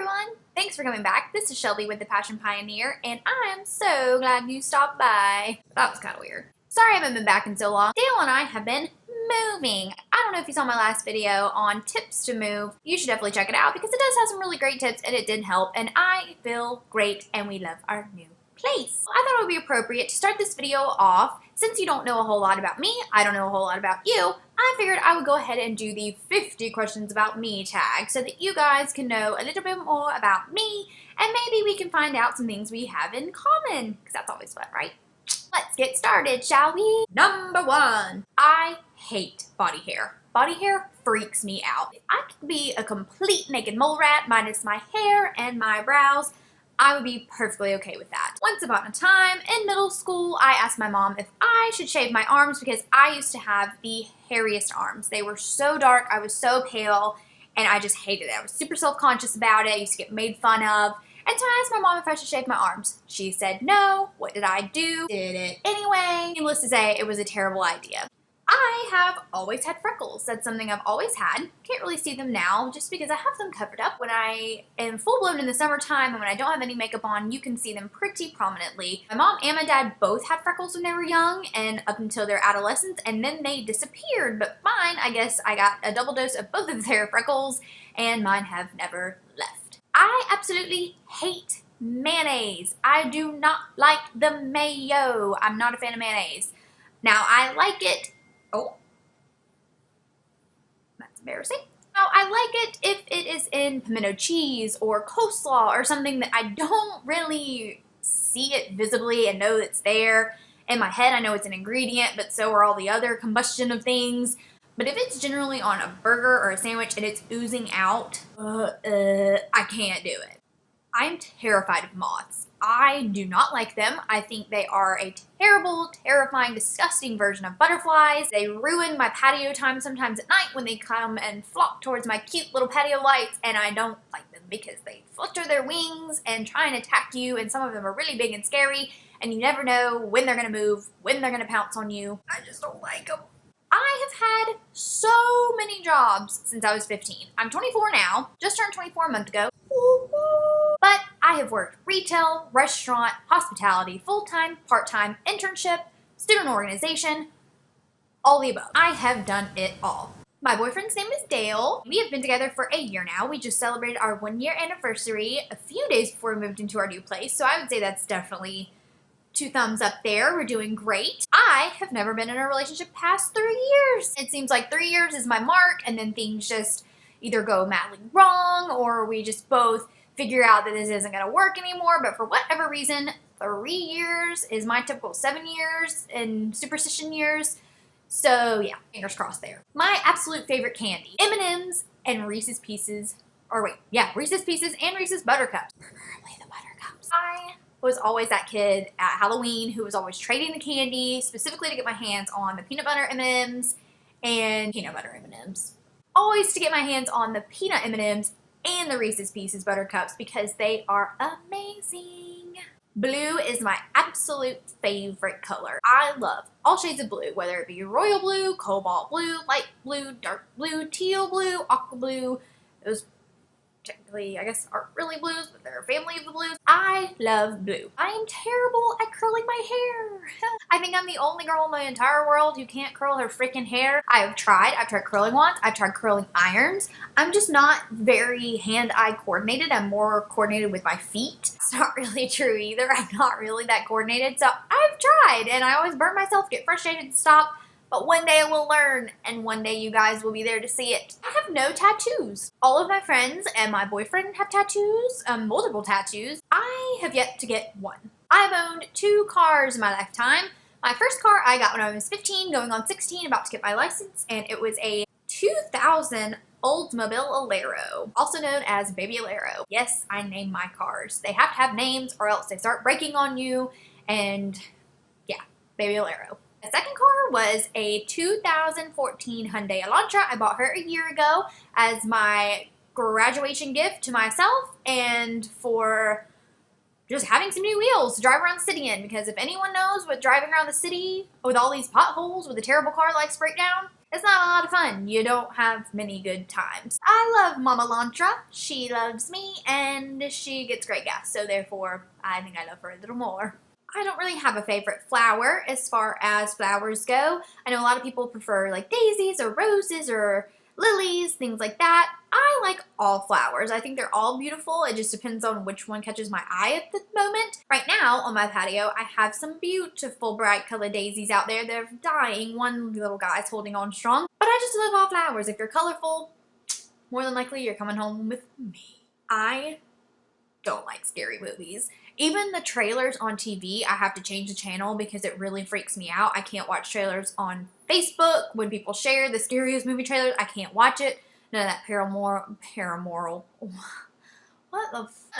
everyone! Thanks for coming back. This is Shelby with The Passion Pioneer, and I'm so glad you stopped by. That was kind of weird. Sorry I haven't been back in so long. Dale and I have been moving. I don't know if you saw my last video on tips to move. You should definitely check it out because it does have some really great tips and it did help, and I feel great and we love our new place. I thought it would be appropriate to start this video off. Since you don't know a whole lot about me, I don't know a whole lot about you, I figured I would go ahead and do the 50 questions about me tag so that you guys can know a little bit more about me and maybe we can find out some things we have in common, because that's always fun, right? Let's get started, shall we? Number 1, I hate body hair. Body hair freaks me out. If I could be a complete naked mole rat minus my hair and my brows, I would be perfectly okay with that. Once upon a time, in middle school, I asked my mom if I should shave my arms because I used to have the hairiest arms. They were so dark, I was so pale, and I just hated it. I was super self-conscious about it, I used to get made fun of. And so I asked my mom if I should shave my arms. She said no. What did I do? Did it anyway. Needless to say, it was a terrible idea. I have always had freckles. That's something I've always had. Can't really see them now just because I have them covered up. When I am full blown in the summertime and when I don't have any makeup on, you can see them pretty prominently. My mom and my dad both had freckles when they were young and up until their adolescence, and then they disappeared. But mine, I guess I got a double dose of both of their freckles and mine have never left. I absolutely hate mayonnaise. I do not like the mayo. I'm not a fan of mayonnaise. Now I like it. Oh, that's embarrassing. Now, I like it if it is in pimento cheese or coleslaw or something that I don't really see it visibly and know it's there. In my head, I know it's an ingredient, but so are all the other combustion of things. But if it's generally on a burger or a sandwich and it's oozing out, I can't do it. I'm terrified of moths. I do not like them. I think they are a terrible, terrifying, disgusting version of butterflies. They ruin my patio time sometimes at night when they come and flock towards my cute little patio lights, and I don't like them because they flutter their wings and try and attack you, and some of them are really big and scary, and you never know when they're going to move, when they're going to pounce on you. I just don't like them. I have had so many jobs since I was 15. I'm 24 now, just turned 24 a month ago. But I have worked retail, restaurant, hospitality, full-time, part-time, internship, student organization, all the above. I have done it all. My boyfriend's name is Dale. We have been together for a year now. We just celebrated our 1-year anniversary a few days before we moved into our new place, so I would say that's definitely 2 thumbs up there. We're doing great. I have never been in a relationship past 3 years. It seems like 3 years is my mark, and then things just either go madly wrong or we just both figure out that this isn't going to work anymore. But for whatever reason, 3 years is my typical 7 years in superstition years. So yeah, fingers crossed there. My absolute favorite candy, M&M's and Reese's Pieces, Reese's Pieces and Reese's Buttercups. Preferably the Buttercups. I was always that kid at Halloween who was always trading the candy specifically to get my hands on the peanut butter M&Ms and peanut butter M&Ms. Always to get my hands on the peanut M&Ms and the Reese's Pieces Buttercups because they are amazing. Blue is my absolute favorite color. I love all shades of blue, whether it be royal blue, cobalt blue, light blue, dark blue, teal blue, aqua blue. Those technically, I guess, aren't really blues, but they're a family of the blues. I love blue. I am terrible at curling my hair. I think I'm the only girl in the entire world who can't curl her freaking hair. I've tried curling wands, I've tried curling irons. I'm just not very hand-eye coordinated. I'm more coordinated with my feet. It's not really true either. I'm not really that coordinated. So I've tried and I always burn myself, get frustrated, stop. But one day I will learn, and one day you guys will be there to see it. I have no tattoos. All of my friends and my boyfriend have tattoos, multiple tattoos. I have yet to get one. I've owned 2 cars in my lifetime. My first car I got when I was 15, going on 16, about to get my license, and it was a 2000 Oldsmobile Alero, also known as Baby Alero. Yes, I name my cars. They have to have names or else they start breaking on you, and yeah, Baby Alero. The second car was a 2014 Hyundai Elantra. I bought her a year ago as my graduation gift to myself and for just having some new wheels to drive around the city in, because if anyone knows what driving around the city with all these potholes with a terrible car likes breakdown, It's not a lot of fun. You don't have many good times. I love Mama Lantra. She loves me and she gets great gas. So therefore, I think I love her a little more. I don't really have a favorite flower as far as flowers go. I know a lot of people prefer like daisies or roses or lilies, things like that. I like all flowers. I think they're all beautiful. It just depends on which one catches my eye at the moment. Right now on my patio, I have some beautiful bright colored daisies out there. They're dying. One little guy's holding on strong. But I just love all flowers. If you're colorful, more than likely you're coming home with me. I don't like scary movies. Even the trailers on TV, I have to change the channel because it really freaks me out. I can't watch trailers on Facebook. When people share the scariest movie trailers, I can't watch it. None of that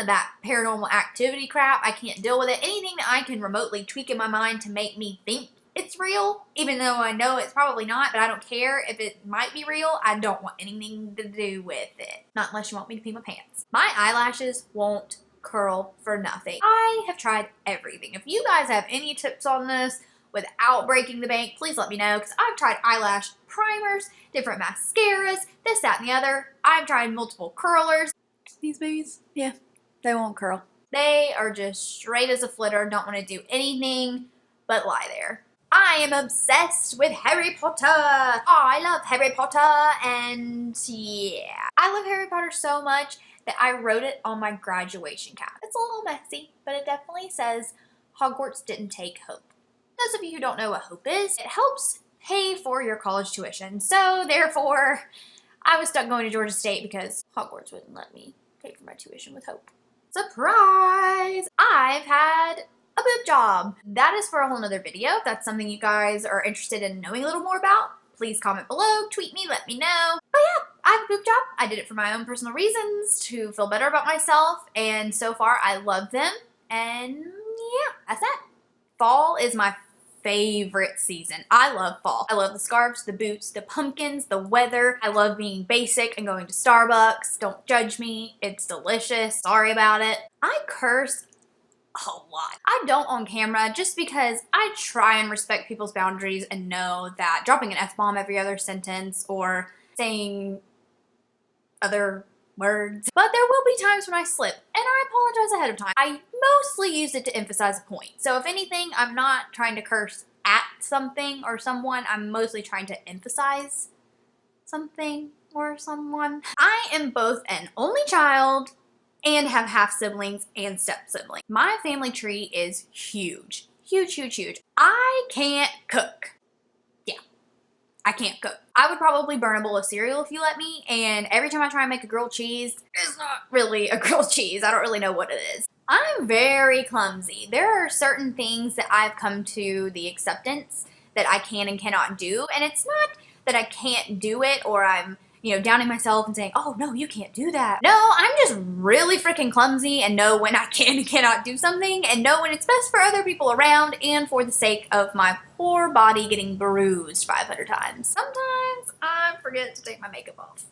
that paranormal activity crap. I can't deal with it. Anything that I can remotely tweak in my mind to make me think it's real, even though I know it's probably not, but I don't care if it might be real. I don't want anything to do with it. Not unless you want me to pee my pants. My eyelashes won't curl for nothing. I have tried everything. If you guys have any tips on this without breaking the bank, please let me know, because I've tried eyelash primers, different mascaras, this, that, and the other. I've tried multiple curlers. These babies, yeah, they won't curl. They are just straight as a flitter, don't want to do anything but lie there. I am obsessed with Harry Potter. Oh, I love Harry Potter, and yeah. I love Harry Potter so much that I wrote it on my graduation cap. It's a little messy, but it definitely says, Hogwarts didn't take hope. Those of you who don't know what hope is, it helps pay for your college tuition. So therefore, I was stuck going to Georgia State because Hogwarts wouldn't let me pay for my tuition with hope. Surprise! I've had a boob job. That is for a whole nother video. If that's something you guys are interested in knowing a little more about, please comment below, tweet me, let me know. But yeah, I have a boob job. I did it for my own personal reasons to feel better about myself, and so far I love them. And yeah, that's that. Fall is my favorite season. I love fall. I love the scarves, the boots, the pumpkins, the weather. I love being basic and going to Starbucks. Don't judge me. It's delicious. Sorry about it. I curse a lot. I don't on camera just because I try and respect people's boundaries and know that dropping an F-bomb every other sentence or saying other words. But there will be times when I slip, and I apologize ahead of time. I mostly use it to emphasize a point. So if anything, I'm not trying to curse at something or someone. I'm mostly trying to emphasize something or someone. I am both an only child and have half siblings and step siblings. My family tree is huge. Huge, huge, huge. I can't cook. Yeah, I can't cook. I would probably burn a bowl of cereal if you let me, and every time I try and make a grilled cheese, it's not really a grilled cheese. I don't really know what it is. I'm very clumsy. There are certain things that I've come to the acceptance that I can and cannot do, and it's not that I can't do it or I'm downing myself and saying, oh, no, you can't do that. No, I'm just really freaking clumsy and know when I can and cannot do something and know when it's best for other people around and for the sake of my poor body getting bruised 500 times. Sometimes I forget to take my makeup off.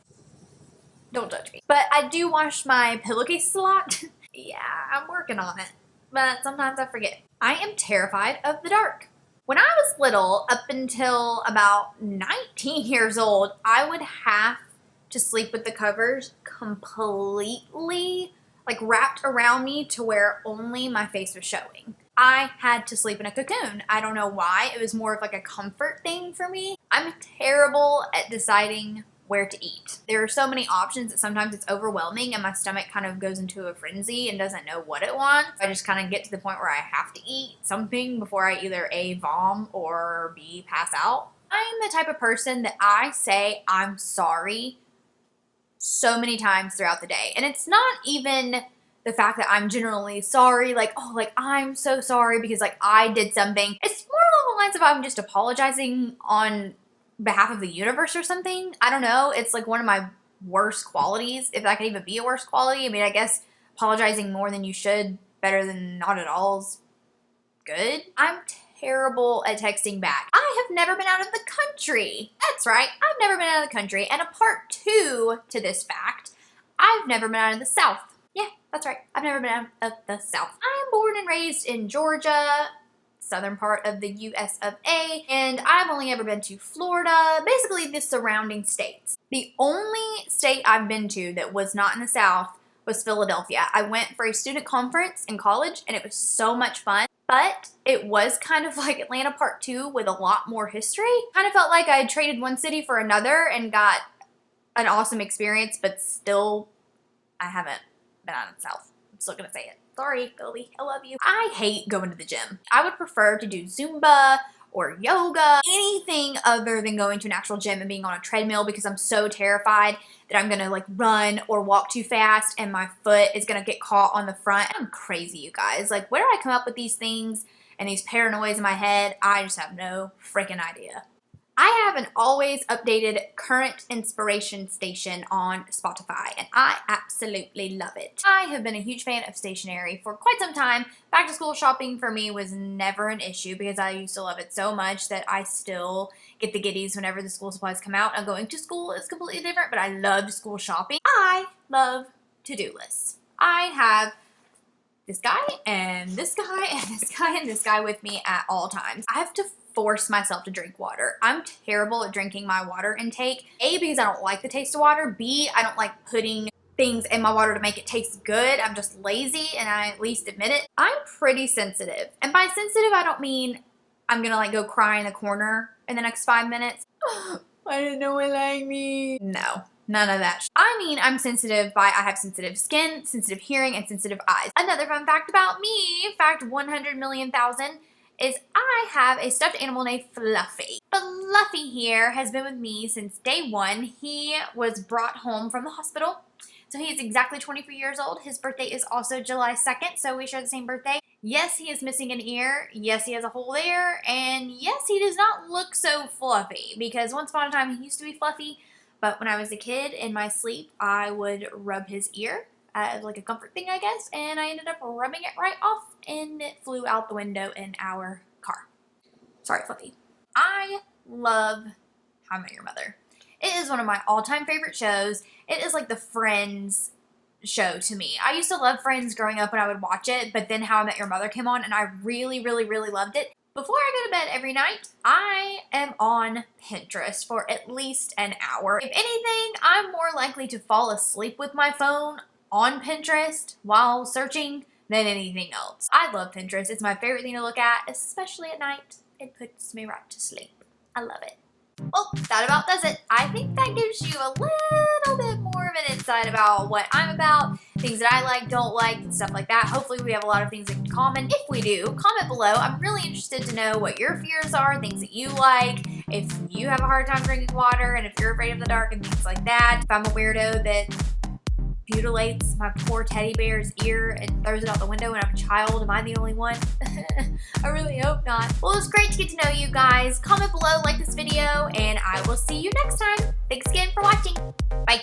Don't judge me. But I do wash my pillowcase a lot. Yeah, I'm working on it. But sometimes I forget. I am terrified of the dark. When I was little, up until about 19 years old, I would have to sleep with the covers completely wrapped around me to where only my face was showing. I had to sleep in a cocoon. I don't know why. It was more of a comfort thing for me. I'm terrible at deciding where to eat. There are so many options that sometimes it's overwhelming and my stomach kind of goes into a frenzy and doesn't know what it wants. I just kind of get to the point where I have to eat something before I either A, vom or B, pass out. I'm the type of person that I say I'm sorry so many times throughout the day. And it's not even the fact that I'm generally sorry, I'm so sorry because I did something. It's more along the lines of I'm just apologizing on behalf of the universe or something. I don't know. It's one of my worst qualities, if that could even be a worst quality. I mean, I guess apologizing more than you should, better than not at all is good. I'm terrible at texting back. I have never been out of the country. That's right. I've never been out of the country. And a part two to this fact, I've never been out of the South. Yeah, that's right. I've never been out of the South. I'm born and raised in Georgia. southern part of the US of A, and I've only ever been to Florida, basically the surrounding states. The only state I've been to that was not in the South was Philadelphia. I went for a student conference in college and it was so much fun, but it was kind of like Atlanta Part 2 with a lot more history. Kind of felt like I had traded one city for another and got an awesome experience, but still, I haven't been out in the South. I'm still gonna say it. Sorry, Philly, I love you. I hate going to the gym. I would prefer to do Zumba or yoga, anything other than going to an actual gym and being on a treadmill, because I'm so terrified that I'm gonna like run or walk too fast and my foot is gonna get caught on the front. I'm crazy, you guys. Like, where do I come up with these things and these paranoias in my head? I just have no freaking idea. I have an always updated current inspiration station on Spotify, and I absolutely love it. I have been a huge fan of Stationery for quite some time. Back to school shopping for me was never an issue because I used to love it so much that I still get the giddies whenever the school supplies come out. Now, going to school is completely different, but I loved school shopping. I love to-do lists. I have this guy and this guy and this guy and this guy with me at all times. I have to force myself to drink water. I'm terrible at drinking my water intake. A, because I don't like the taste of water. B, I don't like putting things in my water to make it taste good. I'm just lazy, and I at least admit it. I'm pretty sensitive. And by sensitive, I don't mean I'm gonna like go cry in the corner in the next 5 minutes. I didn't know it like me. No. None of that. I mean, I'm sensitive by I have sensitive skin, sensitive hearing, and sensitive eyes. Another fun fact about me, fact 100,000,000, is I have a stuffed animal named Fluffy. Fluffy here has been with me since day one. He was brought home from the hospital. So he is exactly 24 years old. His birthday is also July 2nd, so we share the same birthday. Yes, he is missing an ear. Yes, he has a hole there. And yes, he does not look so fluffy, because once upon a time he used to be fluffy. But when I was a kid, in my sleep, I would rub his ear as like a comfort thing, I guess, and I ended up rubbing it right off, and it flew out the window in our car. Sorry, Fluffy. I love How I Met Your Mother. It is one of my all-time favorite shows. It is like the Friends show to me. I used to love Friends growing up when I would watch it, but then How I Met Your Mother came on, and I really, really, really loved it. Before I go to bed every night, I am on Pinterest for at least an hour. If anything, I'm more likely to fall asleep with my phone on Pinterest while searching than anything else. I love Pinterest. It's my favorite thing to look at, especially at night. It puts me right to sleep. I love it. Well, that about does it. I think that gives you a little bit more of an insight about what I'm about, things that I like, don't like, and stuff like that. Hopefully we have a lot of things in common. If we do, comment below. I'm really interested to know what your fears are, things that you like, if you have a hard time drinking water, and if you're afraid of the dark and things like that. If I'm a weirdo that mutilates my poor teddy bear's ear and throws it out the window and I'm a child, am I the only one? I really hope not. Well, it was great to get to know you guys. Comment below, like this video, and I will see you next time. Thanks again for watching. Bye.